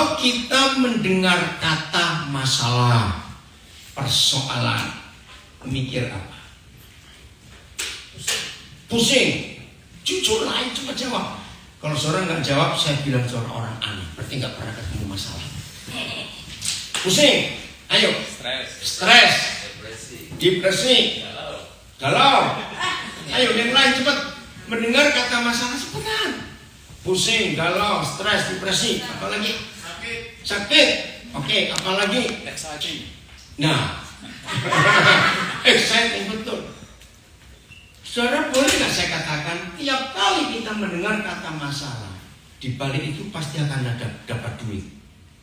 Kalau kita mendengar kata masalah, persoalan, mikir apa? Pusing. Jujur lah, cuma jawab. Kalau seorang nggak jawab, saya bilang seorang orang aneh. Berarti nggak pernah ketemu masalah. Pusing. Ayo. Stres. Depresi. Galau. Ayo yang lain cepat. Mendengar kata masalah cepetan. Pusing, galau, stres, depresi. Apalagi? Sakit. Oke, apalagi? Exciting. Nah. Exciting betul. Saudara, boleh nggak saya katakan, tiap kali kita mendengar kata masalah, di balik itu pasti akan ada dapat duit.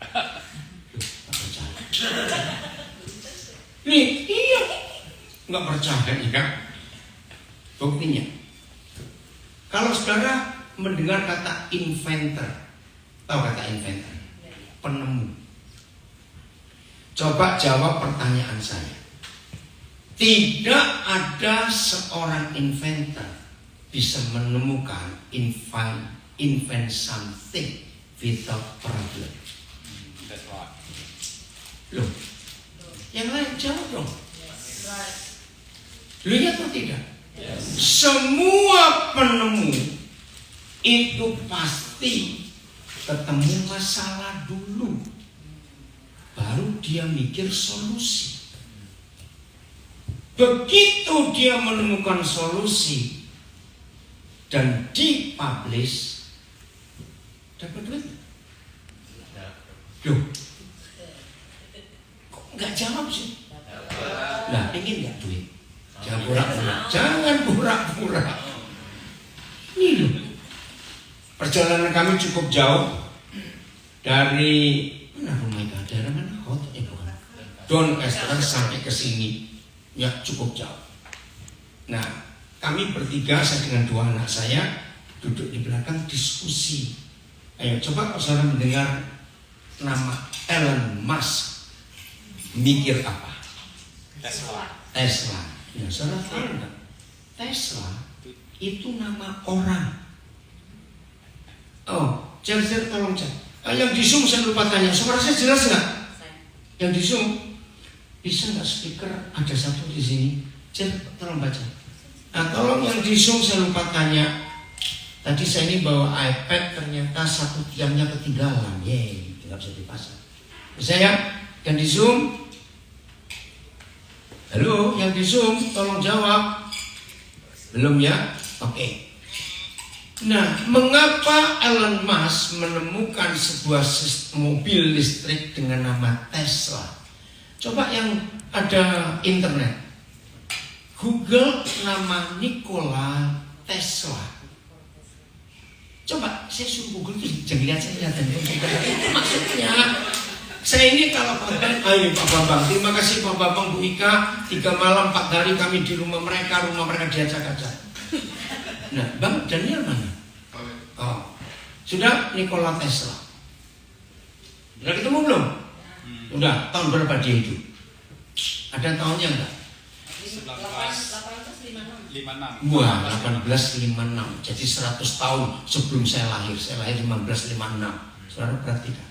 Nggak percaya. Nih, iya, nggak percaya ya. Buktinya, kalau saudara mendengar kata inventor, tahu kata inventor? Penemu. Coba jawab pertanyaan saya. Tidak ada seorang inventor bisa menemukan invent something without problem. That's right. Loh, yang lain jawab dong. Lihat atau tidak? Yes. Semua penemu itu pasti ketemu masalah dulu, baru dia mikir solusi. Begitu dia menemukan solusi dan dipublish, dapat duit. Loh, kok nggak jawab sih? Nah, ingin nggak duit? Jangan pura-pura. Jangan pura-pura. Ini loh, perjalanan kami cukup jauh dari mana rumah itu? Daerah mana? Doncaster sampai ke sini. Ya cukup jauh. Nah, kami bertiga, saya dengan dua anak saya, duduk di belakang diskusi. Ayo coba kalau saudara mendengar nama Elon Musk, mikir apa? Tesla. Ya saudara tahu nggak? Tesla itu nama orang. Oh, Cer tolong cek. Yang di Zoom saya lupa tanya, suara saya jelas nggak? Yang di Zoom bisa nggak speaker ada satu di sini? Cek, tolong baca. Nah, tolong yang di Zoom saya lupa tanya. Tadi saya ini bawa iPad, ternyata satu tiangnya ketinggalan. Yeay, tidak bisa dipasang. Saya yang di Zoom. Halo, yang di Zoom, tolong jawab. Belum ya? Oke. Nah, mengapa Elon Musk menemukan sebuah mobil listrik dengan nama Tesla? Coba yang ada internet, Google nama Nikola Tesla. Coba saya suruh Google itu jangan lihat saya lihat itu maksudnya. Saya ini kalau ini Pak Bambang, terima kasih Pak Bambang, Bu Ika, 3 malam 4 hari kami di rumah mereka diacak-acak. Nah, Bang Daniel mana? Oh, sudah Nikola Tesla. Sudah ketemu belum? Udah, tahun berapa dia hidup? Ada tahunnya enggak? 1856. Wah, 1856. Jadi 100 tahun sebelum saya lahir. Saya lahir 1556. Saudara perhatikan.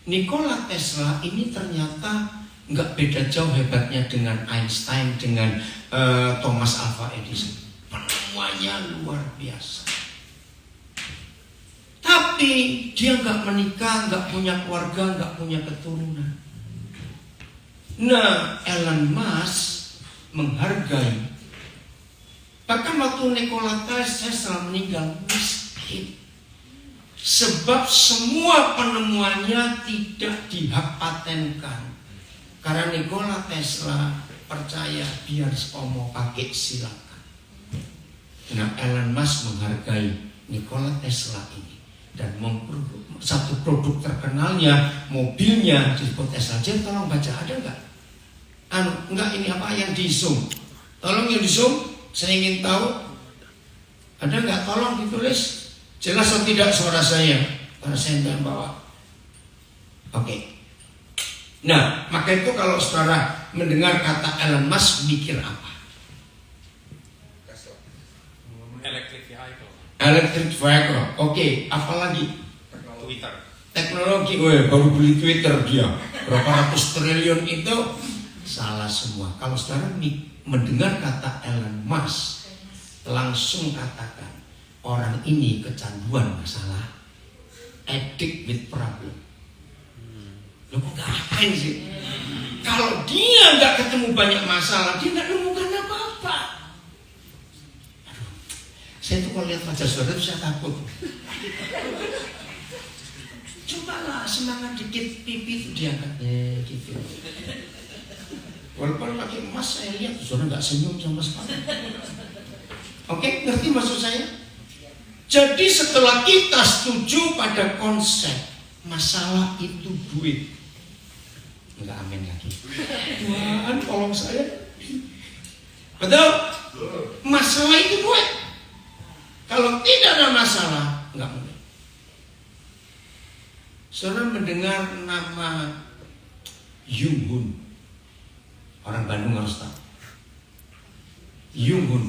Nikola Tesla ini ternyata enggak beda jauh hebatnya dengan Einstein, dengan Thomas Alva Edison. Penemuannya luar biasa. Tapi dia nggak menikah, nggak punya keluarga, nggak punya keturunan. Nah, Elon Musk menghargai. Bahkan waktu Nikola Tesla meninggal miskin. Sebab semua penemuannya tidak dihak patenkan. Karena Nikola Tesla percaya biar mau pakai silakan. Nah, Elon Musk menghargai Nikola Tesla ini. Dan satu produk terkenalnya, mobilnya disebut Tesla. Jadi tolong baca, ada nggak? Enggak, ini apa yang di Zoom? Tolong yang di Zoom, saya ingin tahu. Ada nggak? Tolong ditulis. Jelas atau tidak suara saya? Karena saya nggak bawa. Oke. Nah, maka itu kalau saudara mendengar kata Elon Musk, mikir apa? Electric vehicle. Electric vehicle. Oke, apalagi? teknologi, baru beli Twitter dia berapa ratus triliun itu salah semua. Kalau sekarang mendengar kata Elon Musk, langsung katakan orang ini kecanduan masalah, addict with problem. Lo kok ngapain sih? Kalau dia nggak ketemu banyak masalah, dia nggak nemukan apa-apa. Aduh, saya tuh kalau lihat wajah saudara tuh saya takut. Cobalah semangat dikit, pipi itu diangkat gitu. Walaupun pakai emas saya lihat saudara nggak senyum sama sekali. Oke, ngerti maksud saya? Jadi setelah kita setuju pada konsep masalah itu duit, enggak amin lagi. Tuhan tolong saya. Betul? Masalah itu duit. Kalau tidak ada masalah, enggak mungkin. Saudara mendengar nama Yung Hun. Orang Bandung harus tahu. Yung Hun.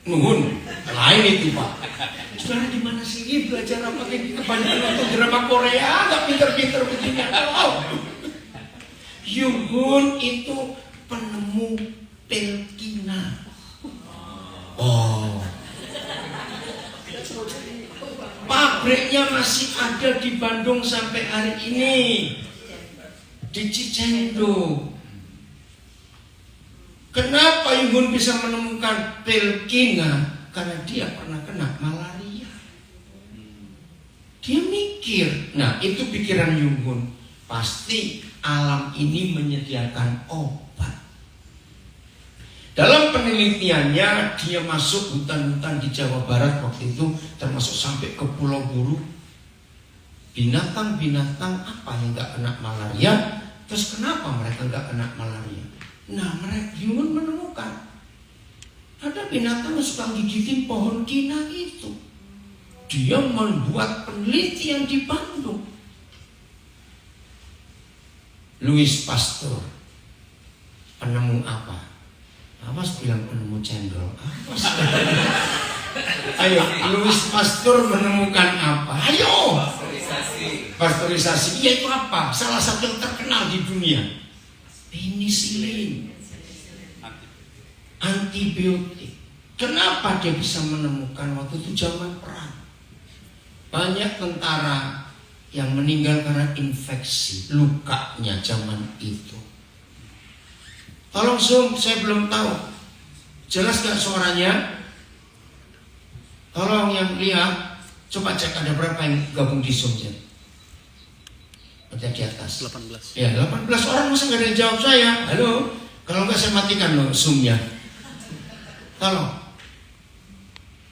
Nuhun. Lain itu Pak. Saudara di mana sih belajar apa kayak kebanyakan nonton drama Korea, nggak pinter-pinter begini. Yung Hun itu penemu Pelkina. Oh. Pabriknya masih ada di Bandung sampai hari ini. Di Cicendo. Kenapa Yung Hun bisa menemukan Pelkina? Karena dia pernah kena malaria. Dia mikir, nah itu pikiran Yung Hun. Pasti alam ini menyediakan obat. Dalam penelitiannya dia masuk hutan-hutan di Jawa Barat waktu itu, termasuk sampai ke Pulau Buru. Binatang-binatang apa yang gak kena malaria? Terus kenapa mereka gak kena malaria? Nah mereka Yung Hun menemukan ada binatang yang suka gigitin pohon kina itu. Dia membuat penelitian di Bandung. Louis Pasteur penemu apa? Awas bilang penemu cendol. Awas. Ayo, Louis Pasteur menemukan apa? Ayo. Pasteurisasi. Iya itu apa? Salah satu yang terkenal di dunia. Penisilin. Antibiotik. Kenapa dia bisa menemukan waktu itu zaman perang? Banyak tentara yang meninggal karena infeksi, lukanya zaman itu. Tolong zoom, saya belum tahu. Jelas gak suaranya? Tolong yang lihat, coba cek ada berapa yang gabung di zoom ya. Ada di atas 18. Ya 18 orang, masa gak ada yang jawab saya? Halo? Kalau enggak saya matikan loh zoomnya. Tolong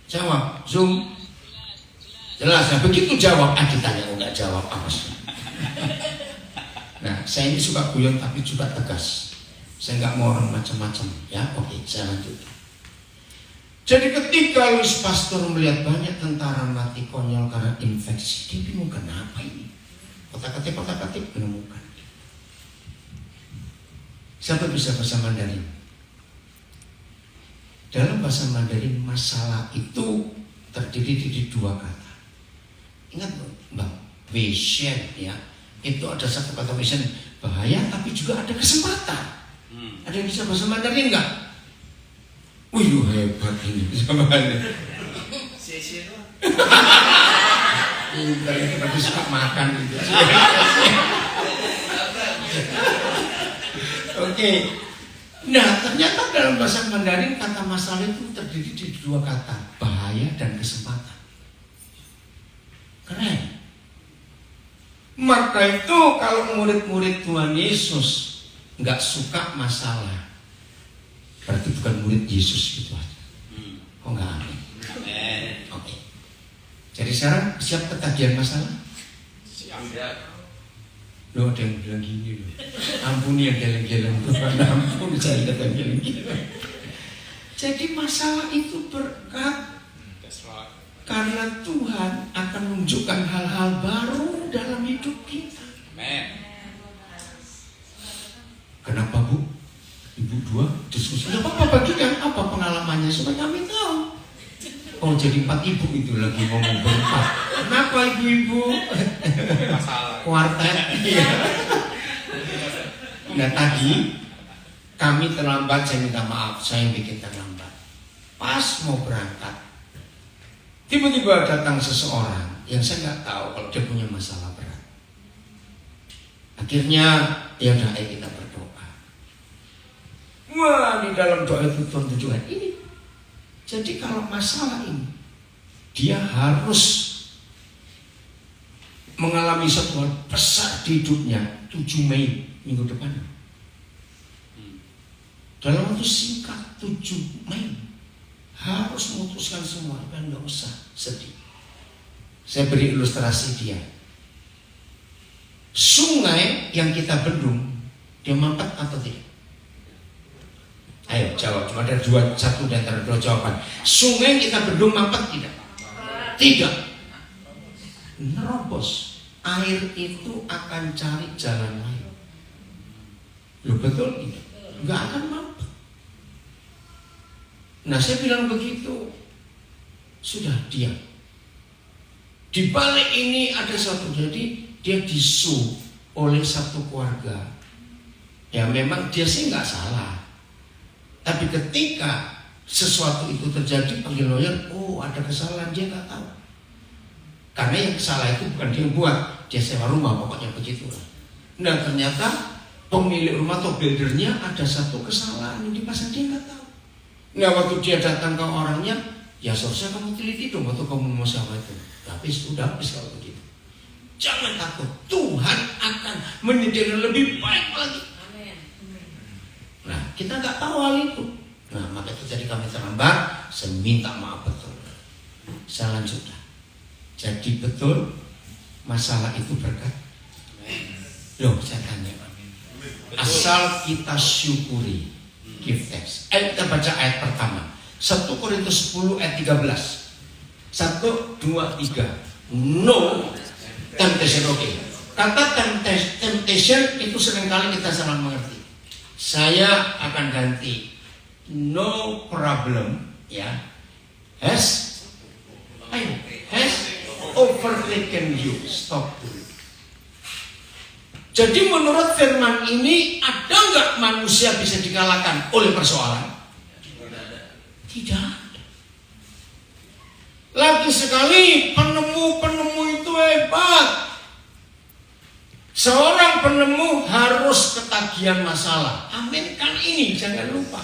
jawab, zoom. Jelas, nah begitu jawab, ditanya kok nggak jawab, awas. Nah, saya ini suka guyon tapi juga tegas. Saya nggak mau orang macam-macam, ya. Oke, saya lanjut. Jadi ketika Louis Pasteur melihat banyak tentara mati konyol karena infeksi, dia bingung kenapa ini. Kotak-katik menemukan. Siapa bisa bahasa Mandarin? Dalam bahasa Mandarin masalah itu terdiri dari dua kata. Ingat Bang, vision ya. Itu ada satu kata vision, bahaya tapi juga ada kesempatan. Ada yang bisa bahasa Mandarin enggak? Wih, lu hebat ini bisa bahasa. Pintar itu tapi suka makan gitu. Oke. Nah, ternyata dalam bahasa Mandarin kata masalah itu terdiri dari dua kata, bahaya dan kesempatan. Keren. Maka itu kalau murid-murid Tuhan Yesus nggak suka masalah, berarti bukan murid Yesus gitu aja. Kok nggak aneh? Oke. Jadi sekarang siap ketagihan masalah? Siap. Loh ada yang bilang gini loh. Ampuni yang geleng-geleng, ampun saya yang geleng-geleng. Jadi masalah itu berkat. That's right. Karena Tuhan akan menunjukkan hal-hal baru dalam hidup kita. Amen. Kenapa Bu? Ibu dua diskusi. Ya apa bagikan apa pengalamannya supaya kami tahu. Oh jadi 4 ibu itu lagi ngomong berempat. Kenapa ibu-ibu? Masalah. Kuartet. Iya. Nah tadi kami terlambat, saya minta maaf, saya yang bikin terlambat. Pas mau berangkat, tiba-tiba datang seseorang yang saya nggak tahu kalau dia punya masalah berat. Akhirnya ya udah, ayo kita berdoa. Wah, di dalam doa itu tujuan ini. Jadi kalau masalah ini, dia harus mengalami satu hal besar di hidupnya 7 Mei minggu depan. Dalam waktu singkat 7 Mei harus memutuskan semua, dan nggak usah sedih. Saya beri ilustrasi dia. Sungai yang kita bendung, dia mampet atau tidak? Ayo jawab, cuma ada satu di antara dua jawaban. Sungai yang kita bendung mampet tidak? Tidak. Nerobos. Air itu akan cari jalan lain. Loh betul tidak? Nggak akan mampet. Nah saya bilang begitu, sudah diam. Di balik ini ada satu, jadi dia disu oleh satu keluarga. Ya memang dia sih nggak salah, tapi ketika sesuatu itu terjadi panggil lawyer, oh ada kesalahan, dia nggak tahu. Karena yang salah itu bukan dia yang buat, dia sewa rumah, pokoknya begitulah. Nah ternyata pemilik rumah atau buildernya ada satu kesalahan yang dipasang, dia nggak tahu. Nah waktu dia datang ke orangnya, ya seharusnya kamu teliti dong waktu kamu mau sewa itu. Tapi sudah habis kalau begitu. Jangan takut, Tuhan akan menyediakan lebih baik lagi. Nah kita nggak tahu hal itu. Nah maka itu jadi kami terlambat, saya minta maaf betul. Saya lanjutkan. Jadi betul masalah itu berkat. Loh saya tanya, asal kita syukuri, give thanks. Kita baca ayat pertama, 1 Korintus 10 ayat 13. 1, 2, 3. No temptation. Oke. Kata temptation itu seringkali kita salah mengerti. Saya akan ganti no problem, ya. Has overtaken you. Stop dulu. Jadi menurut firman ini, ada nggak manusia bisa dikalahkan oleh persoalan? Tidak ada. Lagi sekali penemu itu hebat. Seorang penemu harus ketagihan masalah. Aminkan ini, jangan lupa.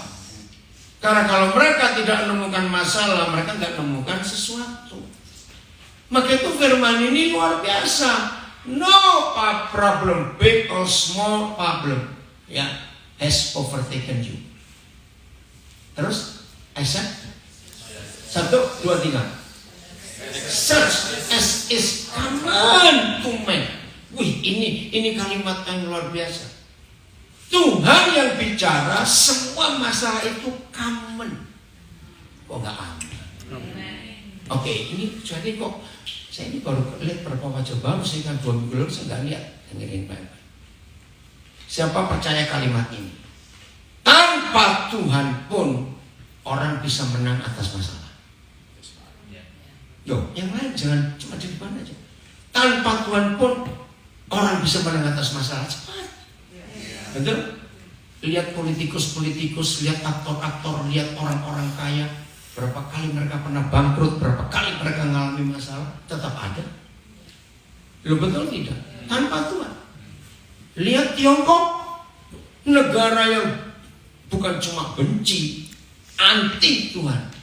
Karena kalau mereka tidak menemukan masalah, mereka nggak menemukan sesuatu. Maka itu firman ini luar biasa. No problem, big or small problem, ya, has overtaken you. Terus, accept. 1, 2, 3. Such as is common to man. Wih, ini kalimat yang luar biasa. Tuhan yang bicara, semua masalah itu common. Kok nggak aman? Oke, ini jadi kok saya ini baru lihat berapa wajah baru, saya kan 2 minggu lalu saya nggak lihat. Dengerin baik-baik. Siapa percaya kalimat ini? Tanpa Tuhan pun orang bisa menang atas masalah. Yo, yang lain jangan cuma di depan aja. Tanpa Tuhan pun orang bisa menang atas masalah. Cepat. Betul? Lihat politikus, lihat aktor-aktor, lihat orang-orang kaya. Berapa kali mereka pernah bangkrut, berapa kali mereka mengalami masalah, tetap ada. Loh betul tidak? Tanpa Tuhan. Lihat Tiongkok, negara yang bukan cuma benci, anti Tuhan.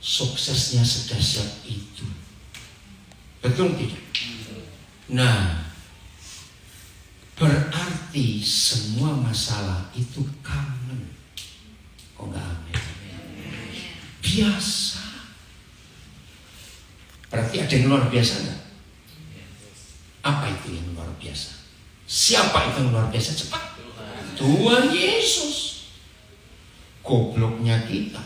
Suksesnya sedahsyat itu. Betul tidak? Nah, berarti semua masalah itu common. Kok enggak amin? Biasa. Berarti ada yang luar biasa enggak? Apa itu yang luar biasa? Siapa itu yang luar biasa? Cepat. Tuhan Yesus. Gobloknya kita,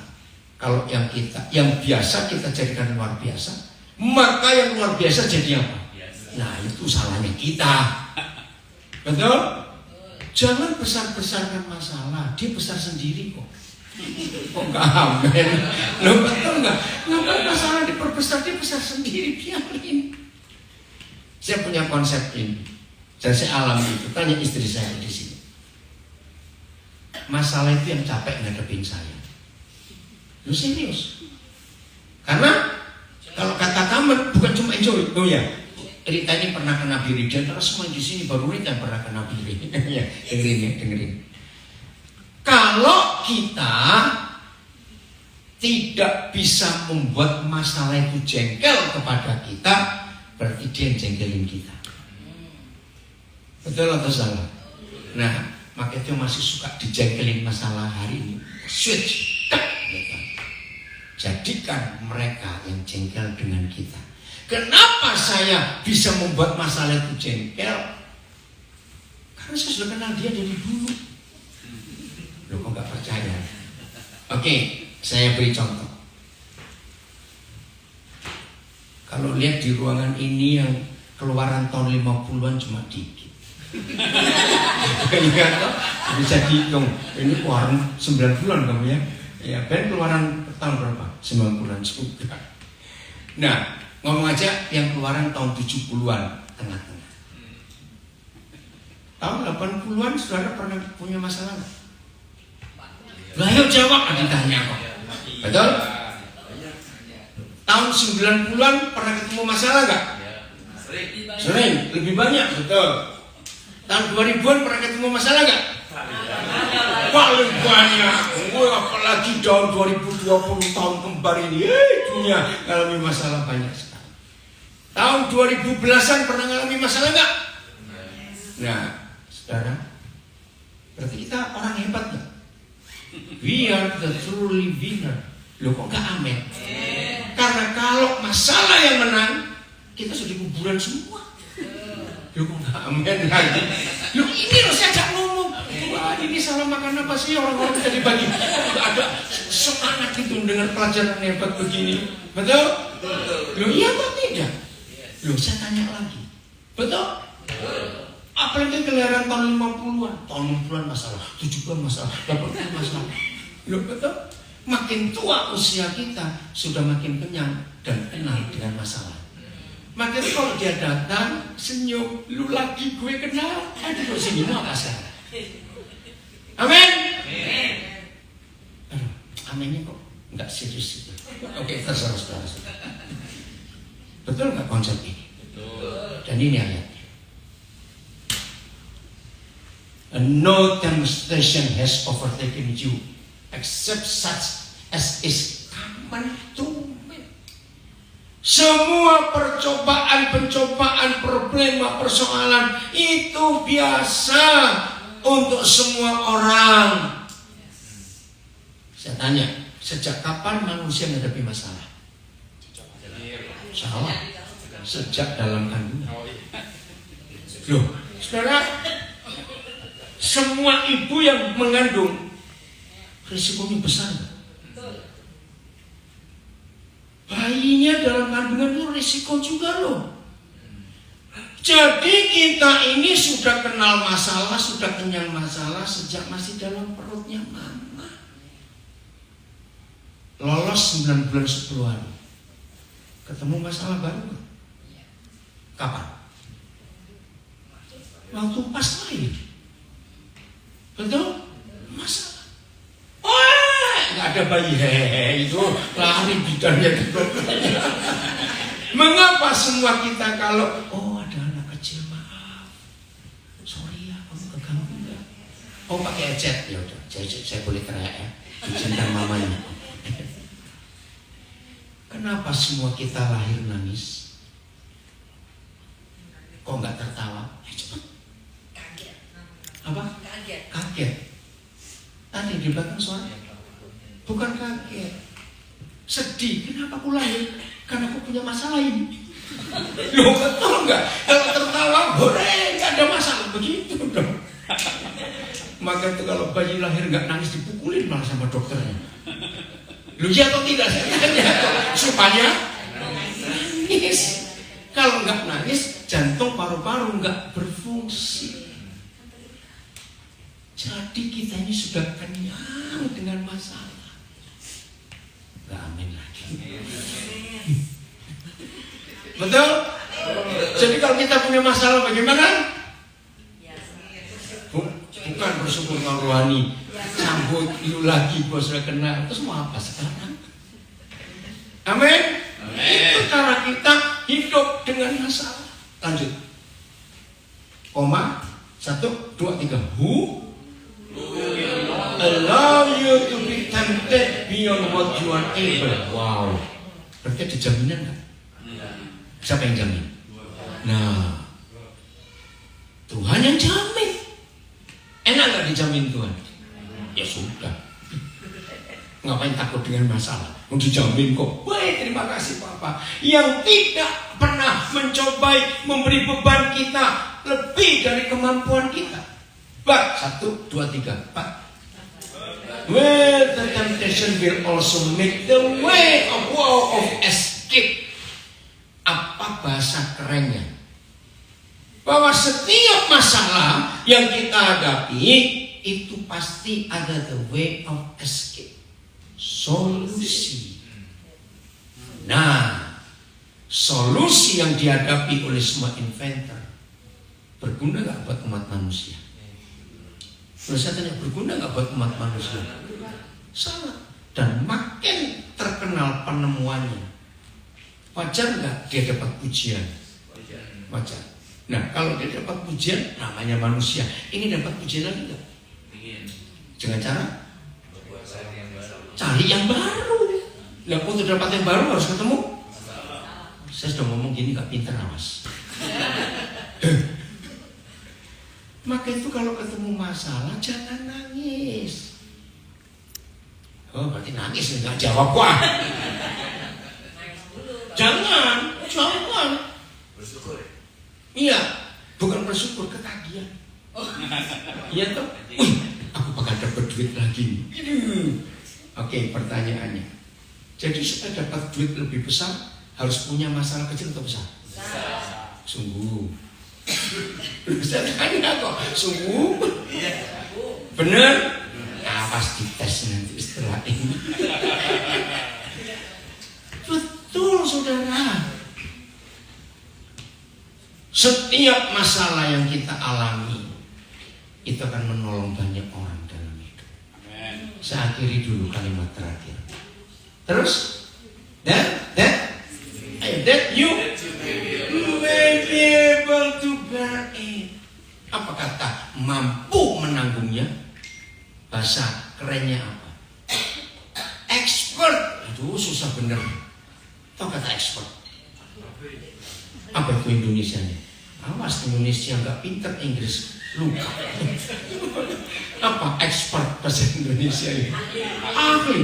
kalau yang biasa kita jadikan luar biasa, maka yang luar biasa jadi apa? Nah itu salahnya kita. Betul? Jangan besar-besarkan masalah, dia besar sendiri kok. Kok nggak amin? Loh betul nggak? Ngapain masalah diperbesar, dia besar sendiri, biarin. Saya punya konsep ini dan saya alami itu. Tanya istri saya di sini. Masalah itu yang capek ngadepin saya. Lu serius? Karena kalau kata kamu bukan cuma enjoy. Oh ya, Rita ini pernah kena biri. Dan terus semua di sini baru Rita yang pernah kena biri. Ya, dengerin. Kalau kita tidak bisa membuat masalah itu jengkel kepada kita, berarti dia yang jengkelin kita. Betul atau salah? Nah, maka itu masih suka dijengkelin masalah hari ini. Switch, gitu. Jadikan mereka yang jengkel dengan kita. Kenapa saya bisa membuat masalah itu jengkel? Karena saya sudah kenal dia dari dulu. Loh, kok gak percaya? Oke, saya beri contoh. Kalau lihat di ruangan ini yang keluaran tahun 50-an cuma dikit. Ingat toh? Bisa dihitung. Ini keluaran 9 bulan kamu ya. Ya, Ben keluaran tahun berapa? 9 bulan juga. Nah, ngomong aja yang keluaran tahun 70-an tengah-tengah. Tahun 80-an saudara pernah punya masalah nggak? Lah ayo jawab, ditanya kok. Betul? Tahun 90-an pernah ketemu masalah nggak? Sering, lebih banyak, betul. Tahun 2000-an pernah ketemu masalah nggak? Paling banyak. Apalagi tahun 2020, tahun kembar ini, dunia ngalami masalah banyak sekali. Tahun 2010-an pernah ngalami masalah nggak? Nah, saudara, berarti kita orang hebat nggak? We are the truly winner. Loh, kok gak amin? Karena kalau masalah yang menang, kita sudah kuburan semua. Loh, kok gak amin lagi? Loh, ini loh saya gak ngomong. Wah, ini salah makan apa sih orang-orang tadi bagi? Gak ada semangat itu dengan pelajaran hebat begini. Betul? Loh, iya atau tidak? Loh, saya tanya lagi. Betul? Apalagi kelahiran tahun 50-an, tahun 60-an masalah, 70-an masalah, 80-an masalah. Loh, betul? Makin tua usia kita, sudah makin kenyang dan kenal dengan masalah. Makin kalau dia datang, senyum, lu lagi gue kenal, aduh sini mau apa salah? Amin? Aduh, aminnya kok nggak serius itu. Oke, terserah saudara. Betul nggak konsep ini? Betul. Dan ini ayat. No temptation has overtaken you except such as is common to man. Semua pencobaan, problema, persoalan itu biasa untuk semua orang. Saya tanya, sejak kapan manusia menghadapi masalah? Salah. Sejak dalam kandungan. Loh, saudara, semua ibu yang mengandung risikonya besar. Bayinya dalam kandungan itu risiko juga loh. Jadi kita ini sudah kenal masalah, sudah kenyang masalah sejak masih dalam perutnya mama. Lolos 9 bulan 10 hari. Ketemu masalah baru. Kapan? Waktu pas lahir. Betul? Masalah. Oh, nggak ada bayi itu lari bidannya gitu. Mengapa semua kita kalau ada anak kecil, maaf, sorry ya kamu keganggu nggak? Oh pakai ejek, ya udah, saya boleh teriak ya, izinkan mamanya. Kenapa semua kita lahir nangis? Kok nggak tertawa? Cepat. Apa? Kaget. Tadi di belakang suara. Bukan kaget. Sedih. Kenapa aku lahir? Karena aku punya masalah ini. Loh, betul nggak? Kalau tertawa boleh, nggak ada masalah. Begitu dong. Maka itu kalau bayi lahir nggak nangis dipukulin malah sama dokternya. Loh, ya atau tidak? Saya tanya supaya nangis. Kalau nggak nangis, jantung paru-paru nggak berfungsi. Jadi kita ini sudah kenyang dengan masalah. Gak amin lagi. Betul? Jadi kalau kita punya masalah bagaimana? Bukan bersyukur kalau rohani. Sambut lu lagi bos sudah kena. Terus mau apa sekarang? Amin. Itu cara kita hidup dengan masalah. Lanjut. Koma 1, 2, 3. Who allow you to be tempted beyond what you are able. Wow. Berarti ada jaminan nggak? Siapa yang jamin? Nah, Tuhan yang jamin. Enak nggak dijamin Tuhan? Ya sudah. Ngapain takut dengan masalah? Mau dijamin kok. Baik, terima kasih Papa. Yang tidak pernah mencobai memberi beban kita lebih dari kemampuan kita. But 1, 2, 3, 4. Well, the temptation will also make the way of escape. Apa bahasa kerennya? Bahwa setiap masalah yang kita hadapi itu pasti ada the way of escape, solusi. Nah, solusi yang dihadapi oleh semua inventor berguna nggak buat umat manusia? Kalau saya tanya, berguna nggak buat umat manusia? Sangat. Dan makin terkenal penemuannya, wajar nggak dia dapat pujian? Wajar. Nah, kalau dia dapat pujian, namanya manusia. Ini dapat pujian lagi nggak? Dengan cara cari yang baru. Nah, untuk dapat yang baru harus ketemu. Saya sudah ngomong gini nggak pintar, awas. Maka itu kalau ketemu masalah jangan nangis. Oh, berarti nangis nggak jawab gua. Jangan. Bersyukur. Iya, bukan bersyukur, ketagihan. Iya toh? Aku bakal dapat duit lagi. Oke, pertanyaannya. Jadi supaya dapat duit lebih besar harus punya masalah kecil atau besar? Sungguh. Bisa tanya kok, sungguh? Bener? Nah, pasti tes nanti setelah ini. Betul, saudara. Setiap masalah yang kita alami itu akan menolong banyak orang dalam hidup. Saya akhiri dulu kalimat terakhir. Terus, that you may be able to bear it. Apa kata mampu menanggungnya? Bahasa kerennya apa? Expert. Aduh, susah bener. Tahu kata expert? Apa itu Indonesianya? Awas, Indonesia nggak pinter Inggris, luka. Apa expert bahasa Indonesia ini?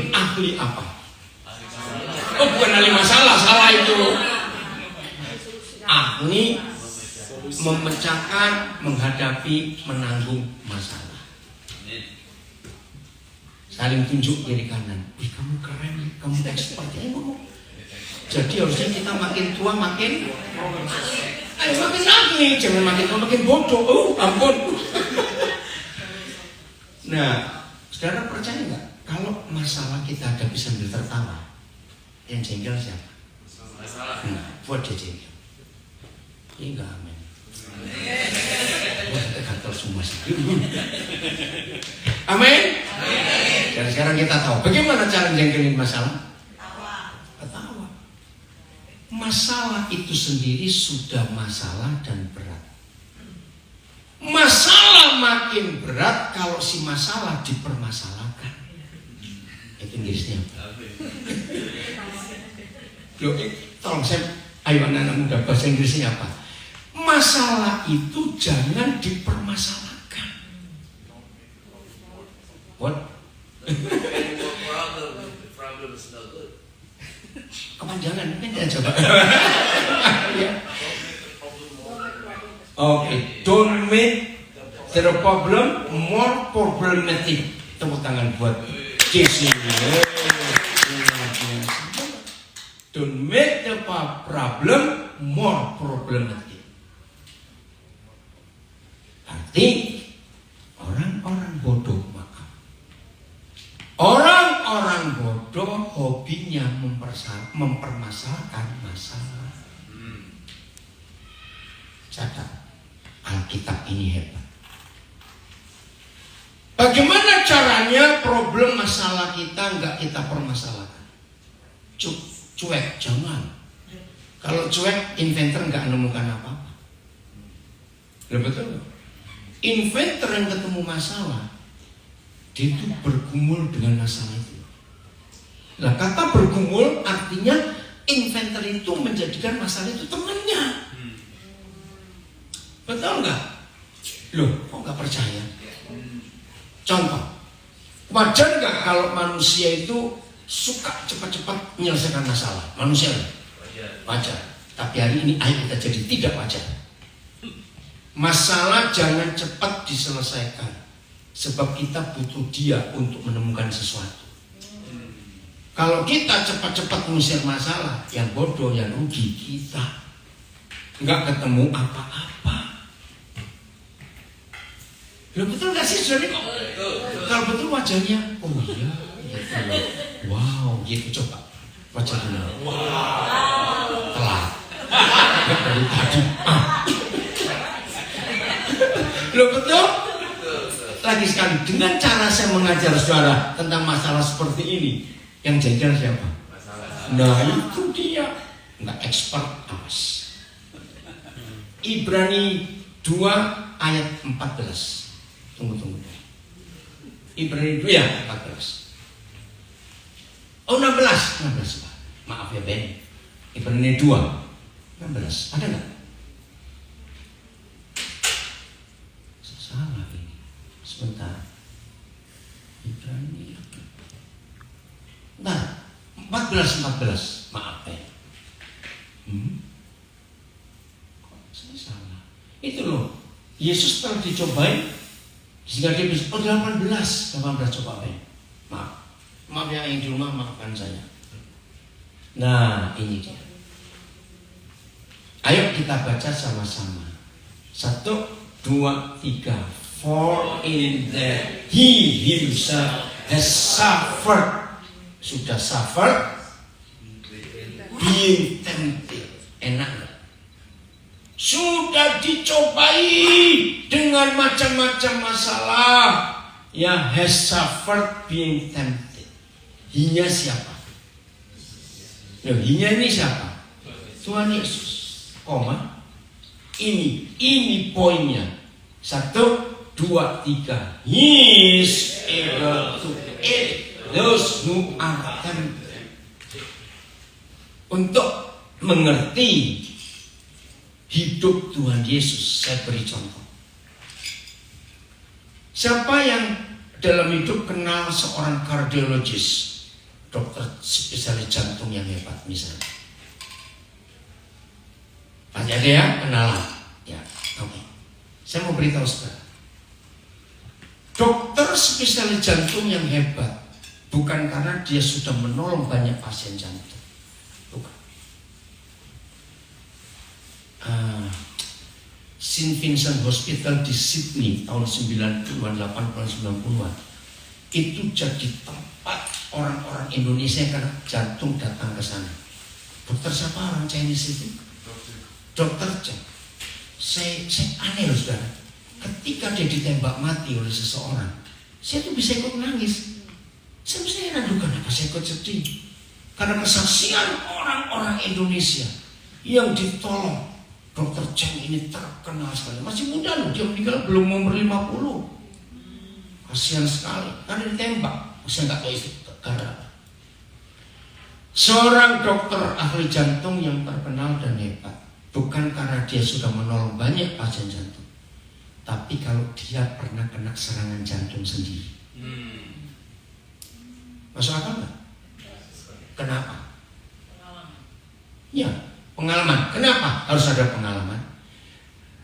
Ahli apa? Oh, bukan ahli masalah, salah itu. Ahli memecahkan, menghadapi, menanggung masalah. Saling tunjuk kiri kanan. Wih, kamu keren, kamu expert ya ngomong. Jadi harusnya kita makin tua makin makin ahli, jangan makin tua makin bodoh. Oh, ampun. Nah, saudara percaya nggak kalau masalah kita hadapi sambil tertawa? Yang jengkel siapa? Buat dia jengkel. Ini enggak amin. Wah, kita gatal semua sih. Amin. Dan sekarang kita tahu bagaimana cara jengkelin masalah. Ketawa. Masalah itu sendiri sudah masalah dan berat. Masalah makin berat kalau si masalah dipermasalahkan. Itu Inggrisnya. Loh, tolong saya, ayo anak-anak muda, bahasa Inggrisnya apa? Masalah itu jangan dipermasalahkan. What? Problem is no good. Kepanjangan, mungkin coba. Okay, don't make the problem more problematic. Tepuk tangan buat Jesse. Don't make the problem more problematic. Arti orang-orang bodoh maka orang-orang bodoh hobinya mempermasalahkan masalah. Catat, Alkitab ini hebat. Bagaimana caranya problem masalah kita nggak kita permasalahkan? Cuek, jangan. Kalau cuek, inventor nggak menemukan apa-apa. Betul. Inventor yang ketemu masalah, dia itu bergumul dengan masalah itu. Nah, kata bergumul artinya inventor itu menjadikan masalah itu temannya. Betul nggak? Loh, kok nggak percaya? Contoh, wajar nggak kalau manusia itu suka cepat-cepat menyelesaikan masalah? Manusia wajar. Tapi hari ini ayo kita jadi tidak wajar. Masalah jangan cepat diselesaikan, sebab kita butuh dia untuk menemukan sesuatu. Kalau kita cepat-cepat mengusir masalah, yang bodoh, yang rugi kita. Nggak ketemu apa-apa. Loh, betul gak sih saudara? Kalau betul wajahnya, oh iya, gitu. Wow, gitu coba wajahnya. Wow. Telat. Nggak dari tadi. Loh, betul? Lagi sekali, dengan cara saya mengajar saudara tentang masalah seperti ini, yang jengkel siapa? Nah, itu dia. Nggak expert, awas. Ibrani 2 ayat 14. Tunggu. Ibrani 2 ya 14. Oh 16 Pak. Maaf ya Ben. Ibrani 2 16. Ada nggak? Salah ini. Sebentar. Ibrani. Nah 14. Maaf Ben. Kok saya salah? Itu loh. Yesus telah dicobain. Sehingga dia bisa, 18 coba Ben. Maaf ya yang di rumah, maafkan saya. Nah ini dia. Ayo kita baca sama-sama. 1, 2, 3. For in that he himself has suffered. Sudah suffer, being tempted. Enak gak? Sudah dicobai dengan macam-macam masalah. Ya, has suffered being tempted. Hinya siapa? Hinya ini siapa? Tuhan Yesus. Koma. Ini poinnya. 1, 2, 3. He is able to aid those who are tempted. Untuk mengerti hidup Tuhan Yesus, saya beri contoh. Siapa yang dalam hidup kenal seorang kardiologis, dokter spesialis jantung yang hebat misalnya? Pasti ada ya kenalan. Ya, oke. Saya mau beritahu saudara. Dokter spesialis jantung yang hebat bukan karena dia sudah menolong banyak pasien jantung. Bukan. St. Vincent Hospital di Sydney tahun 90-an, 80-an, 90-an itu jadi tempat orang-orang Indonesia karena jantung datang ke sana. Dokter siapa orang Chinese itu? Dokter Chen. Saya aneh loh saudara. Ketika dia ditembak mati oleh seseorang, saya tuh bisa ikut nangis. Saya bisa heran, kenapa saya ikut sedih? Karena kesaksian orang-orang Indonesia yang ditolong. Dokter Cheng ini terkenal sekali. Masih muda loh, dia meninggal belum umur 50. Kasihan sekali, karena ditembak. Saya nggak tahu itu karena seorang dokter ahli jantung yang terkenal dan hebat. Bukan karena dia sudah menolong banyak pasien jantung, tapi kalau dia pernah kena serangan jantung sendiri. Masuk akal nggak? Kenapa? Ya, pengalaman. Kenapa harus ada pengalaman?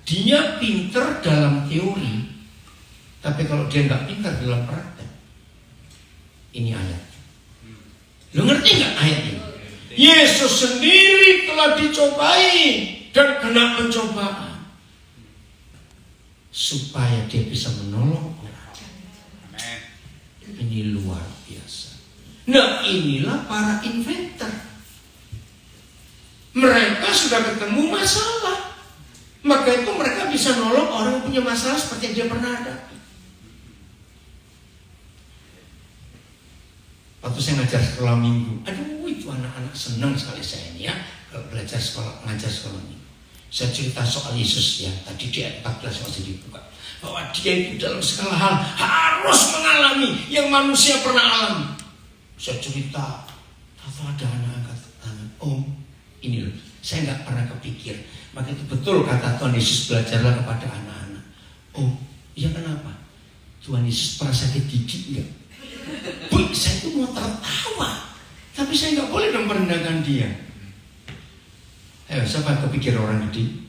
Dia pinter dalam teori, tapi kalau dia nggak pinter dalam praktek, ini ayat. Lu ngerti nggak ayat ini? Yesus sendiri telah dicobai dan kena pencobaan supaya dia bisa menolong orang. Ini luar biasa. Nah, inilah para inventor. Mereka sudah ketemu masalah. Maka itu mereka bisa nolong orang yang punya masalah seperti yang dia pernah hadapi. Waktu saya ngajar sekolah minggu, aduh itu anak-anak senang sekali saya ini ya, kalau belajar sekolah, ngajar sekolah minggu. Saya cerita soal Yesus ya, tadi di ayat 14 masih dibuka, bahwa dia itu dalam segala hal harus mengalami yang manusia pernah alami. Saya cerita, atau ada anak angkat tangan, Om, ini loh, saya nggak pernah kepikir. Maka itu betul kata Tuhan Yesus, belajarlah kepada anak-anak. Oh, iya kenapa? Tuhan Yesus pernah sakit gigi enggak? Bu, saya itu mau tertawa, tapi saya nggak boleh dong merendahkan dia. Ayo, siapa kepikir orang gede?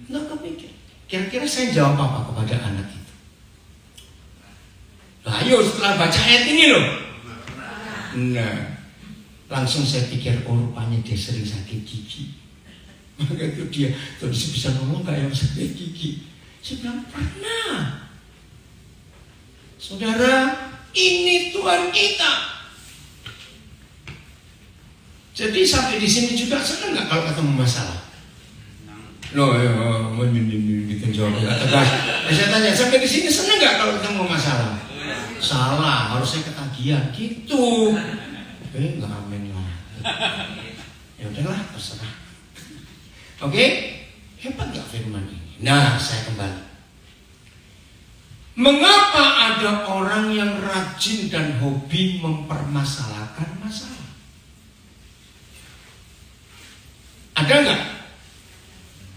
Nggak kepikir. Kira-kira saya jawab apa kepada anak itu? Nah, ayo setelah baca ayat ini loh. Nah, langsung saya pikir, oh rupanya dia sering sakit gigi. Maka itu dia terus bisa nolong gak yang sakit gigi. Saya bilang pernah. Saudara, ini Tuhan kita. Jadi sampai di sini juga senang nggak kalau ketemu masalah? Loh, bikin jawab nggak tegas. Saya tanya, sampai di sini senang nggak kalau ketemu masalah? Salah, harusnya ketagihan gitu. Nggak amin lah. Ya udahlah, terserah. Oke, hebat nggak firman ini? Nah, saya kembali. Mengapa ada orang yang rajin dan hobi mempermasalahkan masalah? Ada nggak?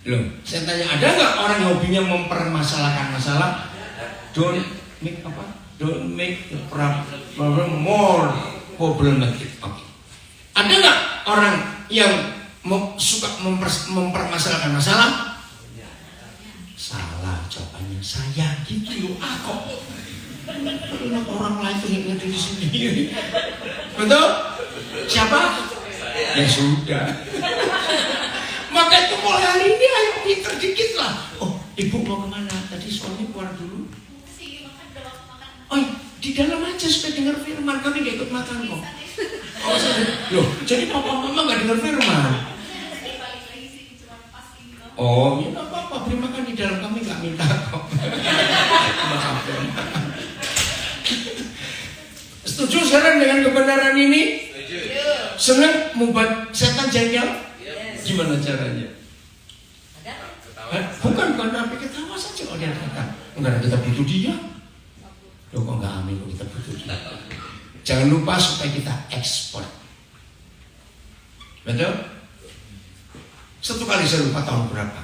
Loh, saya tanya, ada nggak orang yang hobinya mempermasalahkan masalah? Don't make the problem more problematic. Oke. Ada nggak orang yang suka mempermasalahkan masalah? Salah jawabannya, saya gitu loh. Kok orang lain tuh ingat diri sendiri. Betul? Siapa? Ya sudah. Maka itu mulai hari ini ayo pinter dikit lah. Oh, ibu mau kemana? Tadi suami keluar dulu. Oh, di dalam aja supaya dengar firman. Kami gak ikut makan kok. Oh, loh, jadi papa mama gak dengar firman. Oh, ya gak apa-apa, beri makan di dalam, kami gak minta kok. Setuju sekarang dengan kebenaran ini? Senang membuat setan jengkel? Gimana caranya? Bukan karena ketawa saja kalau dia datang. Enggak, kita butuh dia. Loh kok gak amin, kok kita butuh dia. Jangan lupa supaya kita ekspor. Betul? Satu kali saya lupa tahun berapa.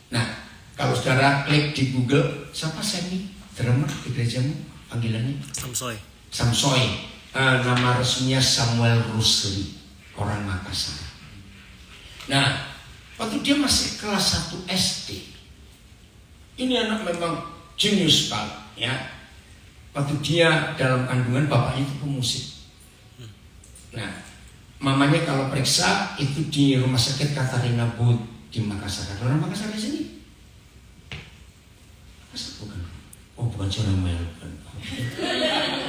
Nah, kalau saudara klik di Google, siapa Semi? Drummer di gerejamu? Panggilannya? Samsoy. Nama resminya Samuel Rusli, orang Makassar. Nah, waktu dia masih kelas 1 SD, ini anak memang jenius sekali, ya. Waktu dia dalam kandungan, bapaknya itu pemusik. Nah, mamanya kalau periksa itu di rumah sakit Katarina Bud di Makassar. Ada orang Makassar di sini? Masa bukan? Oh, bukan Surabaya.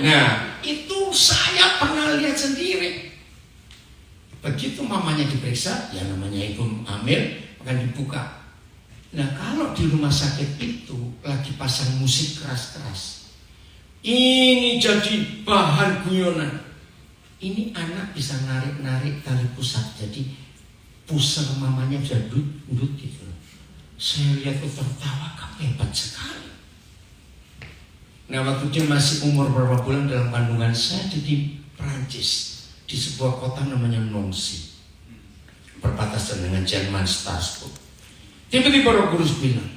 Nah, itu saya pernah lihat sendiri. Begitu mamanya diperiksa, ya namanya ibu hamil, akan dibuka. Nah, kalau di rumah sakit itu lagi pasang musik keras-keras, ini jadi bahan guyonan. Ini anak bisa narik-narik tali pusat, jadi pusar mamanya bisa duduk gitu. Saya lihat itu tertawa, kamu hebat sekali. Nah, waktu dia masih umur berapa bulan dalam kandungan saya di Prancis, di sebuah kota namanya Nancy, perbatasan dengan Jerman, Strasbourg. Tiba-tiba Roh Kudus bilang,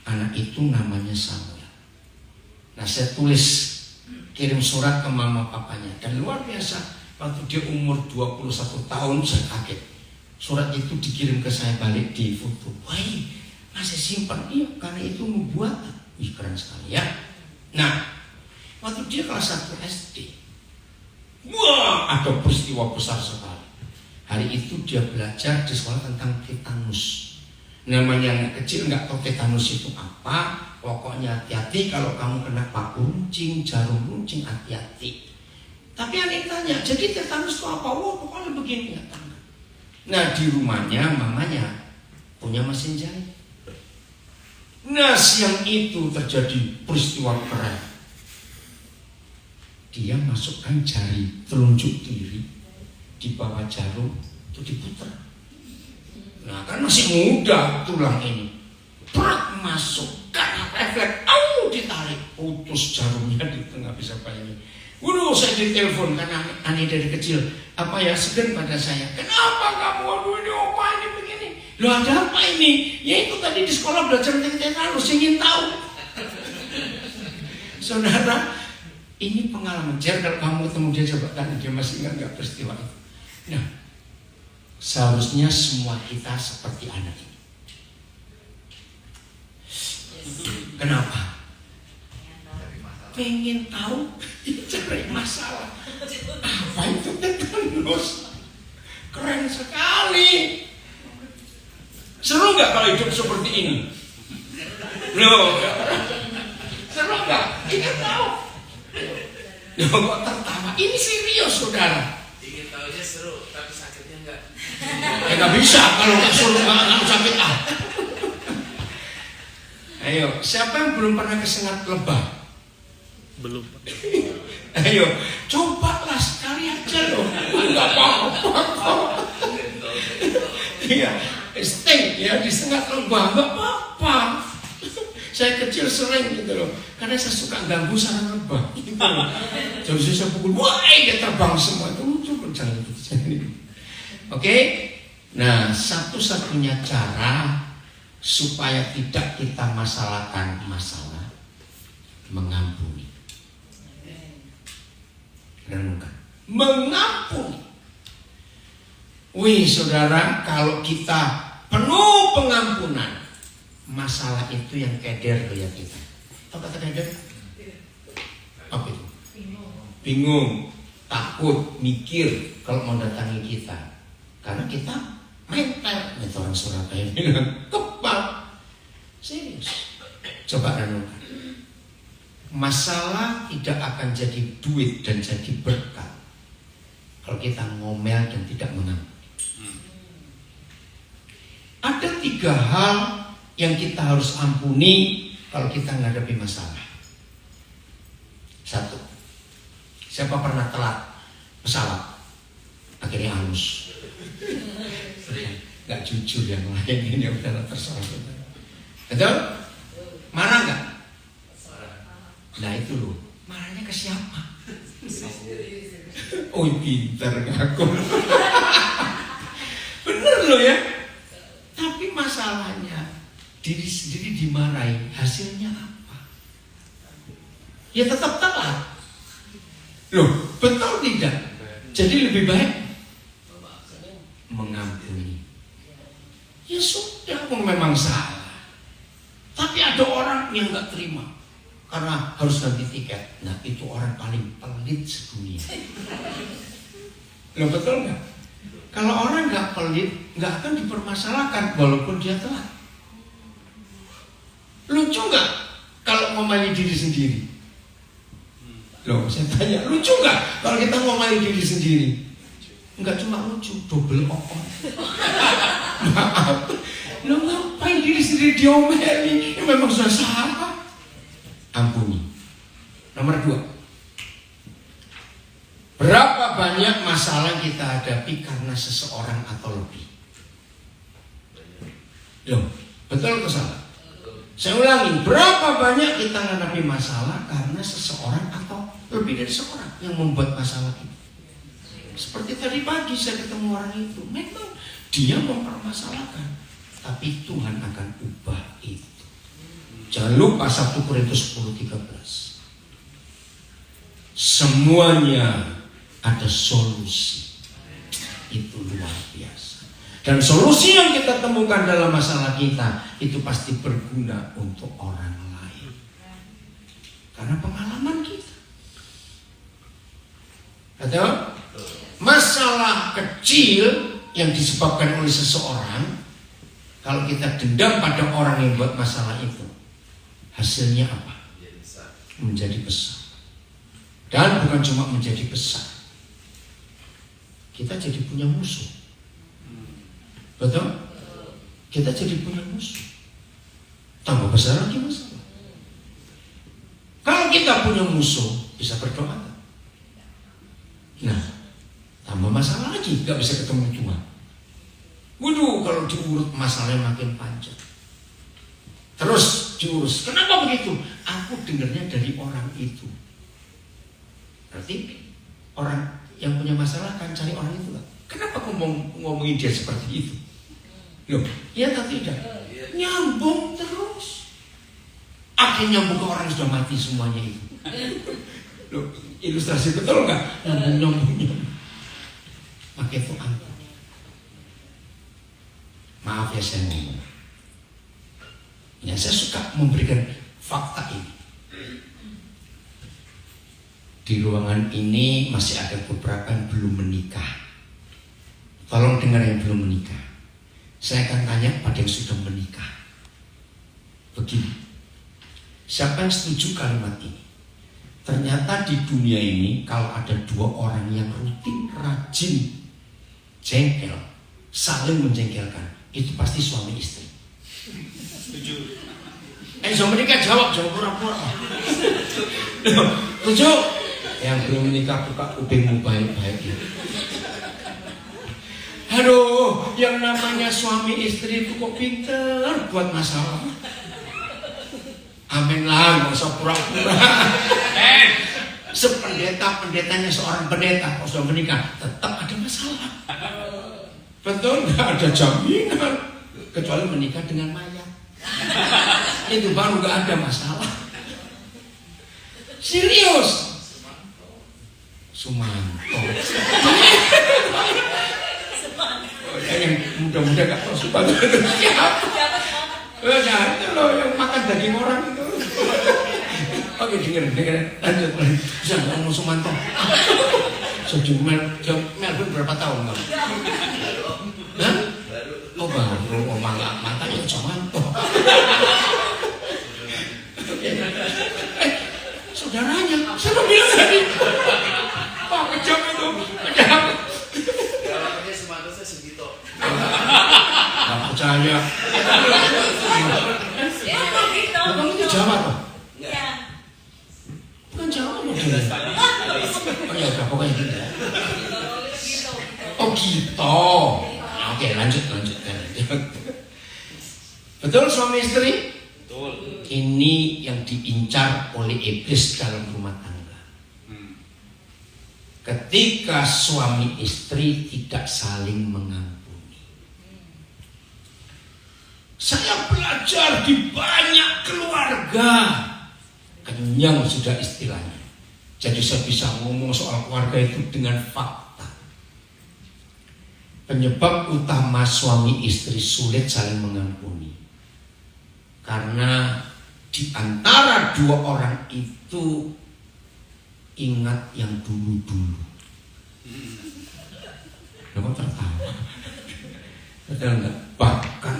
anak itu namanya Samuel. Nah, saya tulis, kirim surat ke mama papanya, dan luar biasa, waktu dia umur 21 tahun saya kaget. Surat itu dikirim ke saya balik di foto. Wah, masih simpan. Iya, karena itu membuat. Wih, keren sekali ya. Nah, waktu dia kelas 1 SD, wah, ada peristiwa besar sekali. Hari itu dia belajar di sekolah tentang tetanus. Namanya anak kecil nggak tahu tetanus itu apa. Pokoknya hati-hati kalau kamu kena paku runcing, jarum runcing, hati-hati. Tapi aneh tanya, jadi tetanus itu apa? Wah, pokoknya begini ya. Nah, di rumahnya mamanya punya mesin jahit. Nah, siang itu terjadi peristiwa keren. Dia masukkan jari telunjuk kiri di bawah jarum itu diputar. Nah, kan masih muda tulang ini. Prak masuk karena refleks, ditarik, putus jarumnya di tengah bisa ini. Waduh, saya ditelepon karena Ani dari kecil. Apa ya segan pada saya? Kenapa kamu? Waduh, ini opa ini begini. Loh, ada apa ini? Ya itu tadi di sekolah belajar tetanus, ingin tahu. Saudara, ini pengalaman. Jar, kalau kamu ketemu dia coba tanya, dia masih ingat nggak peristiwa itu? Nah, seharusnya semua kita seperti anak ini. Kenapa? Pengen tahu, cari masalah. Apa itu tetanus? Keren sekali. Seru nggak kalau hidup seperti ini? Loh, seru nggak? Ingin tahu? Loh, kok tertawa? Ini serius, saudara. Ingin tahunya seru, tapi sakitnya enggak. Nggak bisa kalau nggak suruh nggak sakit ah. Ayo, siapa yang belum pernah kesengat lebah? Belum. Ayo, cobalah sekali aja loh. Nggak apa-apa. Iya, sting ya disengat lebah nggak apa-apa. Saya kecil sering gitu loh, karena saya suka ganggu sarang lebah. Gitu loh. Jadi saya pukul, wah dia terbang semua itu lucu jangan gitu. Oke, nah satu-satunya cara supaya tidak kita masalahkan masalah, mengampuni. Renungkan, mengampuni. Wih saudara, kalau kita penuh pengampunan, masalah itu yang keder ya kita. Tahu kata keder? Apa itu? Bingung, takut, mikir kalau mau datangi kita. Karena kita mental, orang Surabaya bilang kebal. Serius. Coba renungkan. Masalah tidak akan jadi duit dan jadi berkat kalau kita ngomel dan tidak mengampuni. Ada 3 hal yang kita harus ampuni kalau kita menghadapi masalah. 1, siapa pernah telat pesawat akhirnya halus? Gak jujur yang lain ini udah terserah. Betul? Marah gak? Nah itu loh, marahnya ke siapa? Oh pintar ngaku. Bener loh ya. Tapi masalahnya diri sendiri dimarahi, hasilnya apa? Ya tetap telat. Loh, betul tidak? Jadi lebih baik mengampuni. Ya sudah, memang salah. Tapi ada orang yang nggak terima karena harus ganti tiket. Nah itu orang paling pelit sedunia. Loh betul nggak? Kalau orang nggak pelit, nggak akan dipermasalahkan walaupun dia telat. Lucu nggak kalau ngomeli diri sendiri? Loh saya tanya, lucu nggak kalau kita ngomeli diri sendiri? Nggak cuma lucu, double opon. Maaf, lo ngapain diri sendiri diomeli? Ini memang sudah salah. Ampuni. Nomor 2. Berapa banyak masalah kita hadapi karena seseorang atau lebih? Loh, betul atau salah? Saya ulangi, berapa banyak kita menghadapi masalah karena seseorang atau lebih dari seorang yang membuat masalah itu? Seperti tadi pagi saya ketemu orang itu, memang dia mempermasalahkan, tapi Tuhan akan ubah itu. Jangan lupa 1 Korintus 10:13. Semuanya ada solusi. Itu luar biasa. Dan solusi yang kita temukan dalam masalah kita itu pasti berguna untuk orang lain. Karena pengalaman kita. Atau masalah kecil yang disebabkan oleh seseorang, kalau kita dendam pada orang yang buat masalah itu, hasilnya apa? Menjadi besar. Dan bukan cuma menjadi besar, kita jadi punya musuh. Betul? kita jadi punya musuh. Tambah besar lagi masalah. Kalau kita punya musuh, bisa berdoa. Nah, tambah masalah lagi, gak bisa ketemu Tuhan. Waduh, kalau diurut masalahnya makin panjang. Terus diurus. Kenapa begitu? Aku dengarnya dari orang itu. Berarti orang yang punya masalah akan cari orang itu lah. Kenapa aku ngomongin dia seperti itu? Loh, iya atau tidak? Nyambung terus. Akhirnya nyambung ke orang yang sudah mati semuanya itu. Loh, ilustrasi betul nggak? Nyambung. Maka itu angka. Maaf ya saya ngomong. Ya, saya suka memberikan fakta ini. Di ruangan ini masih ada beberapa yang belum menikah. Tolong dengar yang belum menikah. Saya akan tanya pada yang sudah menikah. Begini, siapa yang setuju kalimat ini? Ternyata di dunia ini kalau ada dua orang yang rutin, rajin, jengkel, saling menjengkelkan, itu pasti suami istri. Setuju. Suami menikah jawab pura-pura. Setuju? Yang belum menikah buka kupingmu baik-baik. Aduh, yang namanya suami istri itu kok pinter buat masalah. Amin lah, gak usah pura-pura. Sependeta-pendetanya seorang pendeta, kalau sudah menikah, tetap ada masalah. Betul, gak ada jaminan. Kecuali menikah dengan mayat. Itu baru gak ada masalah. Serius. Sumanto. Yang muda-muda gak tahu Sumanto itu siapa? Nah itu loh yang makan daging orang itu. Oke, dengar. Lanjut. Bisa ngomong Sumanto. Sejauh Melvin berapa tahun kamu? Hah? Oh baru, matanya Sumanto. Saudaranya, siapa bilang tadi? Pak kejam itu, kejam. Namanya Sumanto, saya Sugito. Gak percaya. Bukan itu Jawa toh? Iya. Bukan Jawa loh. Oh ya udah pokoknya gitu. Oh gitu. Oke lanjut. Betul suami istri? Betul. Ini yang diincar oleh iblis dalam rumah tangga. Ketika suami istri tidak saling mengampuni. Saya belajar di banyak keluarga. Kenyang sudah istilahnya. Jadi saya bisa ngomong soal keluarga itu dengan fakta. Penyebab utama suami istri sulit saling mengampuni. Karena di antara dua orang itu ingat yang dulu-dulu. Kamu tertawa? Betul enggak? Bahkan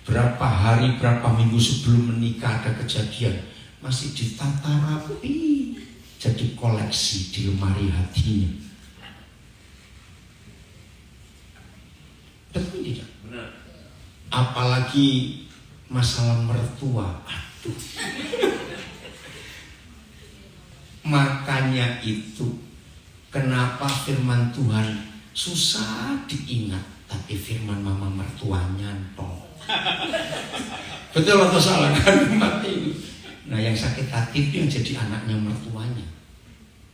berapa hari, berapa minggu sebelum menikah ada kejadian, masih ditata rapi, jadi koleksi di lemari hatinya. Betul tidak? Benar. Apalagi masalah mertua, aduh. Makanya itu kenapa firman Tuhan susah diingat, tapi firman mama mertuanya toh. Betul atau salah kan mati. Nah yang sakit hati itu yang jadi anaknya mertuanya.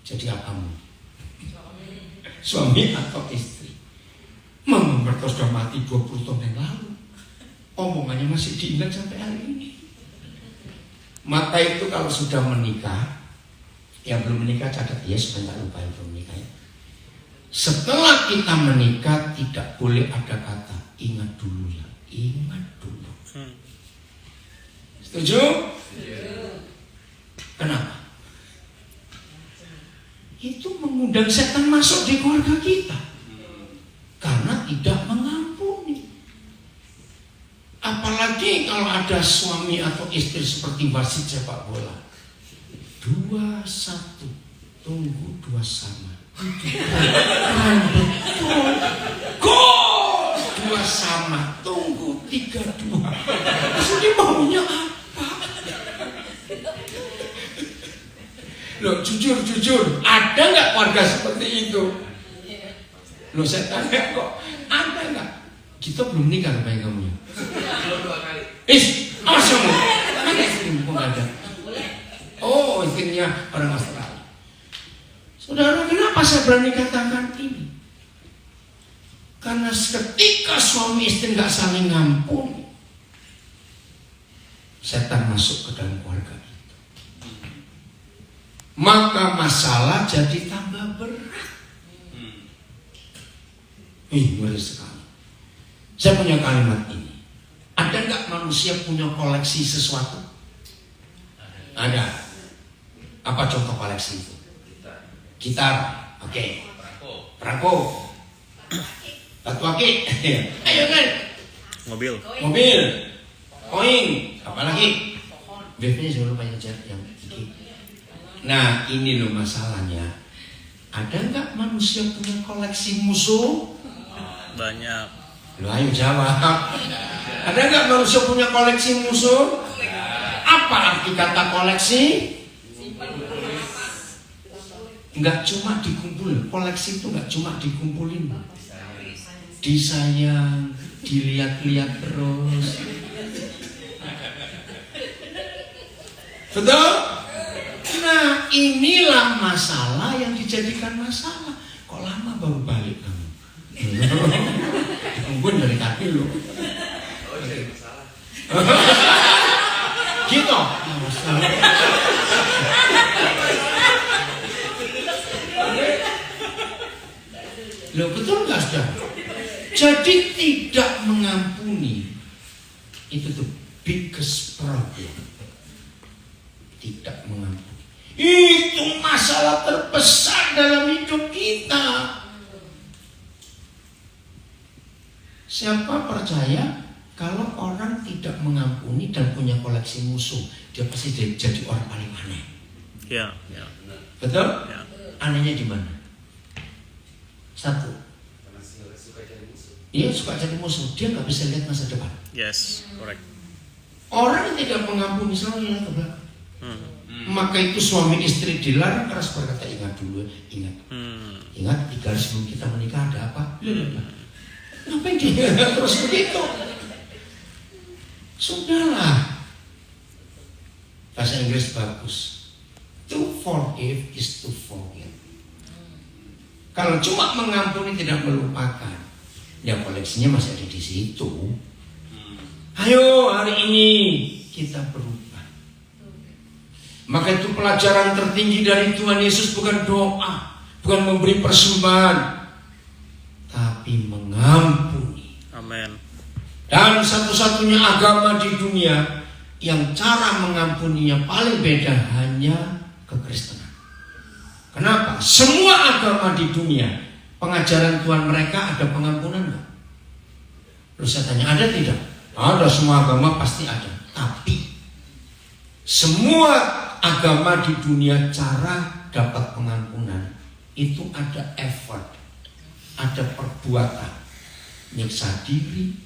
Jadi apamu? Suami atau istri? Mama mertua sudah mati 20 tahun yang lalu. Omongannya masih diingat sampai hari ini. Maka itu kalau sudah menikah, yang belum menikah catat ya supaya tak lupa yang belum menikah ya. Setelah kita menikah tidak boleh ada kata ingat dulu ya, ingat dulu. Setuju? Kenapa? Itu mengundang setan masuk di keluarga kita karena tidak mengampuni. Apalagi kalau ada suami atau istri seperti wasit sepak bola. 2-1 tunggu 2 sama. Betul. Gol 2 sama, tunggu 3, 2. Terus dia maunya apa? Loh, jujur, ada nggak keluarga seperti itu? Loh, saya tanya kok, ada nggak? Kita belum nikah baik kamu. Belum 2 kali. Masa mu? Mana istrimu kok nggak ada? Oh, istrinya orang Australia. Saudara, kenapa saya berani katakan ini? Karena ketika suami istri nggak saling ngampuni, setan masuk ke dalam keluarga itu. Maka masalah jadi tambah berat. Ngeri sekali. Saya punya kalimat ini. Ada nggak manusia punya koleksi sesuatu? Ada. Apa contoh koleksi itu? Gitar. Oke. Perangko. Batu akik. Ayo kan. Mobil. Koin. Apalagi? Biasanya saya lupa yang ini. Nah, ini loh masalahnya. Ada nggak manusia punya koleksi musuh? Banyak. Loh, ayo jawab. Ada nggak manusia punya koleksi musuh? Apa arti kata koleksi? Nggak cuma dikumpul. Koleksi itu nggak cuma dikumpulin, disayang, dilihat-lihat terus. Betul? Nah, inilah masalah yang dijadikan masalah. Kok lama baru balik kamu? Ditungguin dari tadi loh. Oh, jadi masalah. Gitu. Loh, betul nggak saudara? Jadi tidak mengampuni itu tuh biggest problem. Tidak mengampuni itu masalah terbesar dalam hidup kita. Siapa percaya kalau orang tidak mengampuni dan punya koleksi musuh, dia pasti jadi orang paling aneh. Ya. Betul? Ya. Anehnya di mana? Satu, Karena suka cari musuh. dia suka jadi musuh. Dia nggak bisa lihat masa depan. Yes, correct. Orang yang tidak mengampuni selalu lihat ke belakang. Maka itu suami istri dilarang keras berkata, ingat dulu, ingat 3 hari sebelum kita menikah ada apa? Ngapain dia terus begitu? Sudahlah. Bahasa Inggris bagus. To forgive is to forget. Kalau cuma mengampuni tidak melupakan, ya koleksinya masih ada di situ. Ayo hari ini kita berubah. Maka itu pelajaran tertinggi dari Tuhan Yesus bukan doa, bukan memberi persembahan, tapi mengampuni. Amin. Dan satu-satunya agama di dunia yang cara mengampuninya paling beda hanya kekristenan. Kenapa? Semua agama di dunia, pengajaran Tuhan mereka ada pengampunan enggak? Terus saya tanya, ada tidak? Ada, semua agama pasti ada. Tapi semua agama di dunia cara dapat pengampunan itu ada effort, ada perbuatan, nyiksa diri,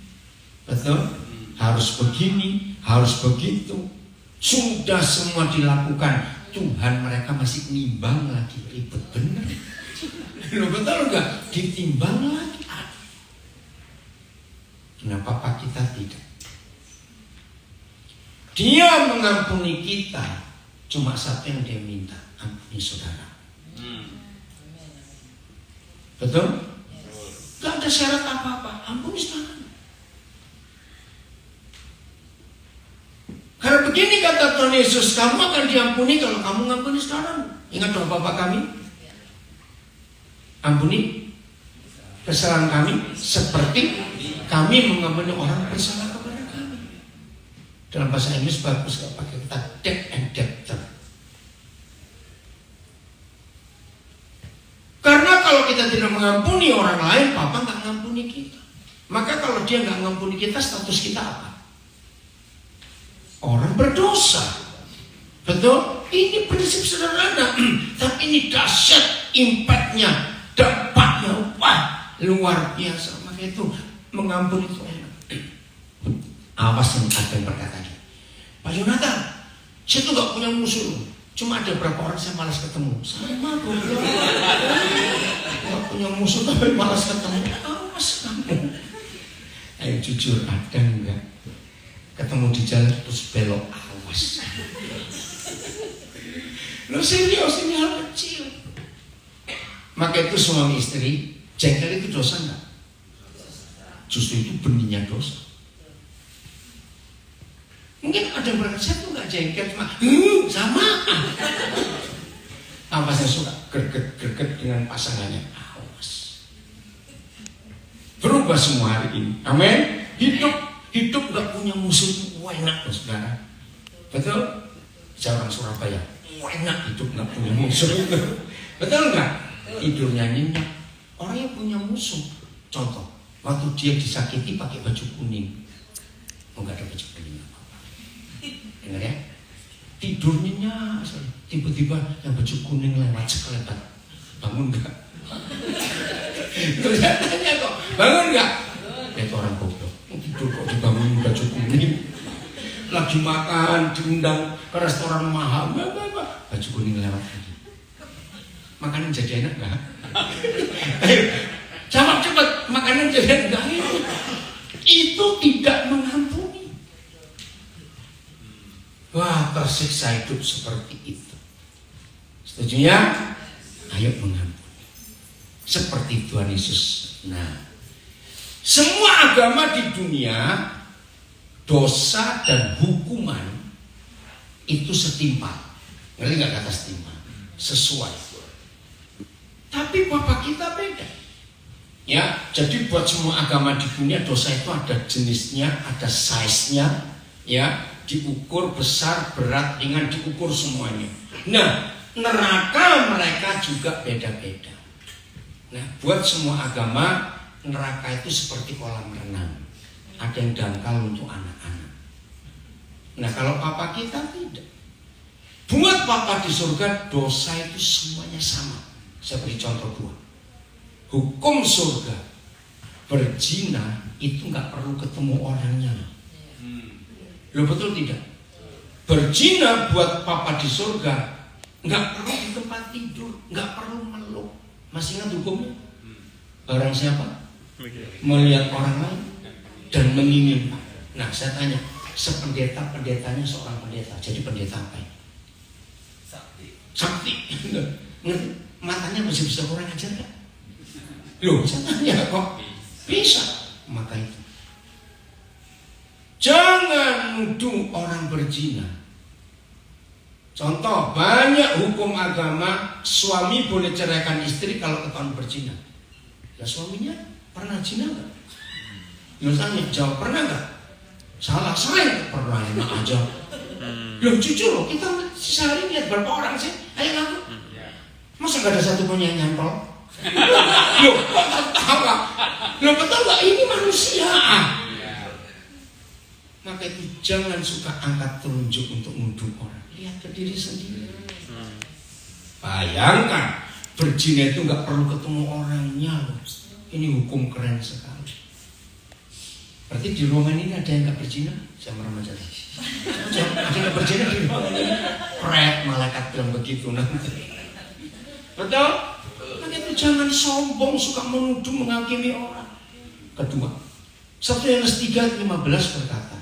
betul? Harus begini, harus begitu. Sudah semua dilakukan. Tuhan mereka masih nimbang lagi, ribet bener. Loh, betul enggak? Ditimbang lagi. Kenapa Pak kita tidak? Dia mengampuni kita, cuma satu yang dia minta, ampuni saudara. Betul? Gak ada syarat apa-apa, ampuni saudara. Karena begini kata Tuhan Yesus, kamu akan diampuni kalau kamu mengampuni saudaramu. Ingat dong Bapak kami, ampuni kesalahan kami seperti kami mengampuni orang bersalah kepada kami. Dalam bahasa Inggris bagus kalau pakai kata debt and debtor. Karena kalau kita tidak mengampuni orang lain, Papa nggak mengampuni kita. Maka kalau dia nggak mengampuni kita, status kita apa? Orang berdosa. Betul? Ini prinsip sederhana, tapi ini dahsyat impactnya, dampaknya, wah luar biasa. Maka itu mengampuni itu enak. Awas yang ada yang berkata gini, Pak Yonatan, saya tuh gak punya musuh, cuma ada berapa orang saya malas ketemu. Sama goblok. Gak punya musuh tapi malas ketemu. Awas kamu. Ayo jujur, ada enggak ketemu di jalan terus belok? Awas. Lo serius, ini hal kecil. Maka itu suami istri jengkel itu dosa enggak? Justru itu benihnya dosa. Mungkin ada yang berkata, saya tuh gak jengkel, cuma sama. Apa saya suka greget dengan pasangannya? Awas. Berubah semua hari ini. Amin. Hidup gak punya musuh itu enak loh saudara. Betul? Saya orang Surabaya, enak hidup gak punya musuh itu. Betul gak? Tidurnya nyenyak. Orang yang punya musuh, contoh, waktu dia disakiti pakai baju kuning, enggak ada baju kuning. Dengar ya, tidur nyenyak, tiba-tiba yang baju kuning lewat sekelebat, bangun enggak? Terus tanya kok, bangun enggak? Itu orang goblok, tidur kok dibangunin baju kuning. Lagi makan, diundang ke restoran mahal, baju kuning lewat lagi. Makanan jadi enak enggak? Ayo, cepat, makanan jadi enak enggak? Itu tidak mengampuni. Wah, tersiksa hidup seperti itu. Setuju ya? Ayo mengampuni. Seperti Tuhan Yesus. Nah, semua agama di dunia, dosa dan hukuman itu setimpal. Ngerti nggak kata setimpal? Sesuai. Tapi Bapak kita beda. Ya, jadi buat semua agama di dunia dosa itu ada jenisnya, ada size-nya, ya, diukur besar, berat, ringan, diukur semuanya. Nah, neraka mereka juga beda-beda. Nah, buat semua agama neraka itu seperti kolam renang. Ada yang dangkal untuk anak-anak. Nah, kalau Papa kita tidak. Buat Papa di surga dosa itu semuanya sama. Saya beri contoh dua. Hukum surga, berzina itu nggak perlu ketemu orangnya. Lo betul tidak? Berzina buat Papa di surga nggak perlu di tempat tidur, nggak perlu meluk. Masih ingat hukumnya? Barang siapa melihat orang lain dan menginginkan. Nah, saya tanya, pendetanya seorang pendeta, jadi pendeta apa ini? Sakti. Ngerti? Matanya masih bisa kurang ajar gak? Loh, saya tanya kok bisa. Maka itu jangan nuduh orang berzina. Contoh, banyak hukum agama suami boleh ceraikan istri kalau ketahuan berzina. Ya suaminya pernah zina gak? Loh, tanya, jawab pernah gak? Salah, saya pernah, enak aja. Loh, jujur loh, kita sehari lihat berapa orang sih? Ayo ngaku. Masa gak ada satu pun yang nyantol? Loh, ketawa. Loh, betul gak? Ini manusia. Maka itu jangan suka angkat telunjuk untuk nuduh orang. Lihat ke diri sendiri. Bayangkan, berzina itu gak perlu ketemu orangnya loh. Ini hukum keren sekali. Berarti di ruangan ini ada yang gak berzina? Saya merem aja. Ada yang gak berzina di ruangan ini? Pret, malaikat bilang begitu nanti. Betul? Maka itu jangan sombong, suka menuduh, menghakimi orang. Kedua, 1 Yohanes 3:15 berkata,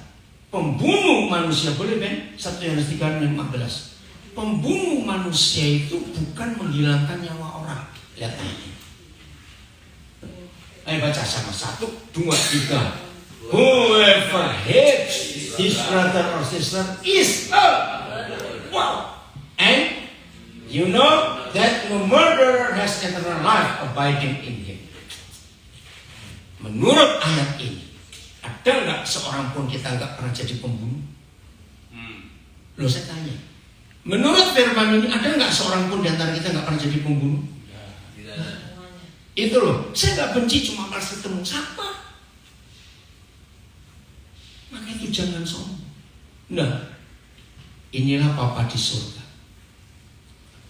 pembunuh manusia, boleh Ben? 1 Yohanes 3:15. Pembunuh manusia itu bukan menghilangkan nyawa orang. Lihat ini. Ayo baca sama, 1, 2, 3. Whoever hates his brother or sister is a wow. And you know that no murderer has eternal life abiding in him. Menurut ayat ini, ada nggak seorang pun kita nggak pernah jadi pembunuh? Loh, saya tanya. Menurut firman ini, ada nggak seorang pun di antara kita nggak pernah jadi pembunuh? Itu loh, saya nggak benci cuma pas ketemu sama. Maka itu jangan sombong. Nah, inilah Papa di surga.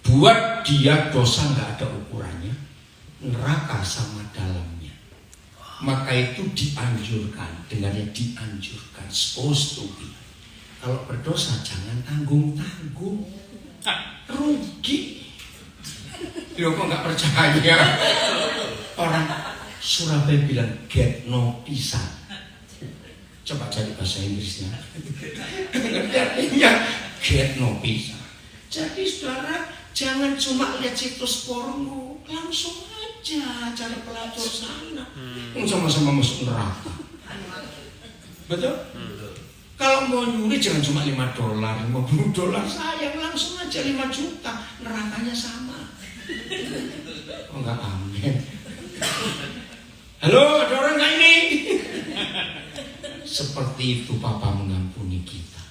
Buat dia dosa nggak ada ukurannya, neraka sama dalamnya. Maka itu dianjurkan, dengarnya dianjurkan, supposed to be. Kalau berdosa jangan tanggung-tanggung, rugi. Loh kok nggak percaya? Orang Surabaya bilang get no pisan. Coba cari bahasa Inggrisnya. Artinya get no pisan. Jadi saudara jangan cuma lihat situs porno, langsung aja cari pelacur sana. Sama-sama masuk neraka. Betul? Kalau mau nyuri jangan cuma $5, $50 sayang, langsung aja 5 juta, nerakanya sama. Oh enggak, amin. Halo, ada orang nggak ini? Seperti itu Papa mengampuni kita.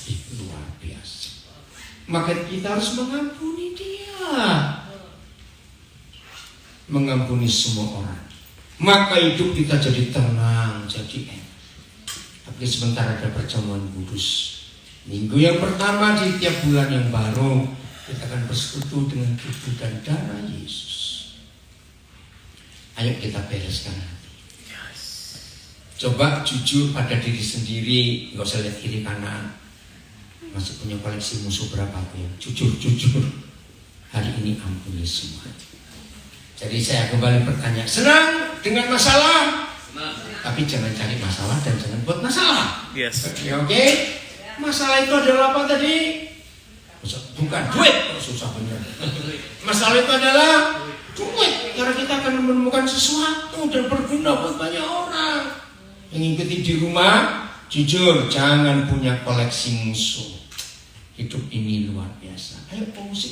Itu luar biasa. Maka kita harus mengampuni dia. Mengampuni semua orang. Maka hidup kita jadi tenang, jadi enak. Tapi sebentar ada perjamuan kudus. Minggu yang pertama di tiap bulan yang baru kita akan bersekutu dengan tubuh dan darah Yesus. Ayo kita bereskan hati. Coba jujur pada diri sendiri, nggak usah lihat kiri kanan. Masih punya koleksi musuh berapa aku ya? Jujur. Hari ini ampuni semua. Jadi saya kembali bertanya, senang dengan masalah? Tapi jangan cari masalah dan jangan buat masalah. Yes. Oke? Masalah itu adalah apa tadi? Bukan duit, susah bener. Masalah itu adalah duit, karena kita akan menemukan sesuatu dan berguna buat banyak orang. Yang ngikuti di rumah, jujur, jangan punya koleksi musuh. Hidup ini luar biasa. Ayo musik.